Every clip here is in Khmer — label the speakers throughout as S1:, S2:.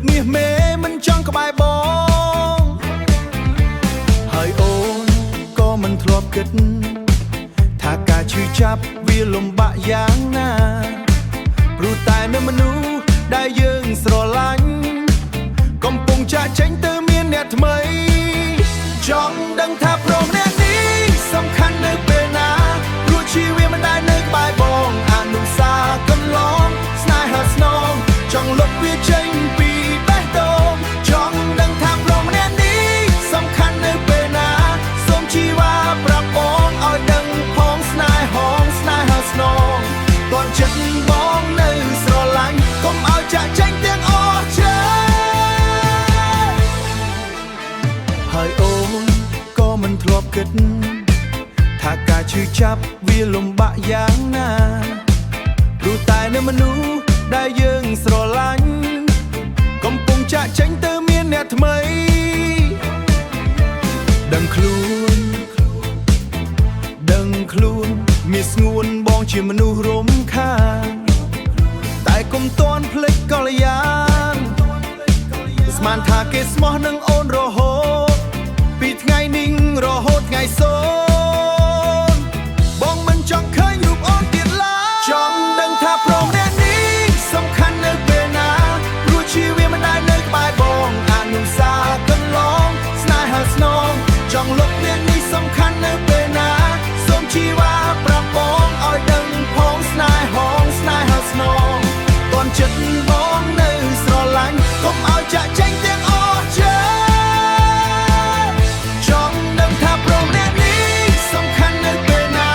S1: ងាសមេមិនចង់ក្បែរបងហើយអូនក៏មិនធ្លាប់គិតថាការឈឺចាប់វាលំបាកយ៉ាងណាព្រោះតែនៅមនុស្សដែលយើងស្រឡាញ់កំពុងចាក់ចេញទៅមានអ្នកថ្មីចង់ដឹងថាព្រមអ្នកនេះសំខាន់នៅពេលណាព្រោះជីវិតមិនដែលនៅក្បែរបងអនុសាកន្លងស្នេហាស្នងចង់លុបវាចេញពីបេះដូងចង់ដឹងថាព្រមអ្នកនេះសំខាន់នៅពេលណាសូមជីវ៉ាប្រាប់បងឲ្យដឹងផងស្នេហាស្នងតន់ចិត្តបងនៅស្រឡាញ់កុំឲ្យចាក់ចេញទាំងអស់ចិត្តហើយអូនក៏មិនធ្លាប់គិតថាការឈឺចាប់វាលំបាកយ៉ាងណាព្រោះតែនៅមនុស្សដែលយើងស្រឡាញ់កំពុងចាក់ចេញទៅមានអ្នកថ្មីដឹងខ្លួនមានស្ងួនបងជាមនុស្សរំខានតែកុំតន់ភ្លេចកល្យានស្មានថាគេស្មោះនឹងអូនរហូតពីថ្ងៃនេះរហូតថ្ងៃសូនបងមិនចង់ឃើញរូបអូនទៀតឡើយចង់ដឹងថាព្រមអ្នកនេះសំខាន់នៅពេលណាព្រោះជីវិតមិនដែលនៅក្បែរបងអនុសាកន្លងស្នេហាស្នងចង់លុបអ្នកនេះសំខាន់នៅពេលណាសូមជីវ៉ាប្រាប់បងឲ្យដឹងផងស្នេហាស្នងតន់ចិត្តបងនៅស្រឡាញ់កុំឲ្យចាក់ចេញទាំងអស់ចិត្តចង់ដឹងថាព្រមអ្នកនេះសំខាន់នៅពេលណា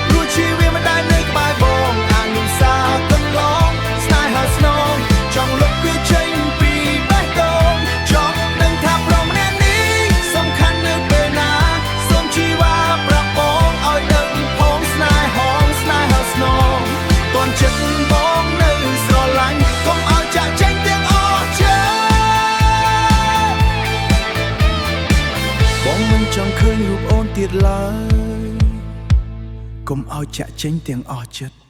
S1: ព្រោះជីវិតមិនដែលនៅក្បែរបងអនុសាកន្លងស្នេហាស្នងចង់លុបវាចេញពីបេះដូងចង់ដឹងថាព្រមអ្នកនេះសំខាន់នៅពេលណាសូមជីវ៉ាប្រាប់បងឲ្យដឹងផងស្នេហាស្នងតន់ចិត្តបងនៅស្រឡាញ់កុំឲ្យចាក់ចេញទាំងអស់ចិត្តបងមិនចង់ឃើញរូបអូនទៀតឡើយកុំឲ្យចាក់ចេញទាំងអស់ចិត្ត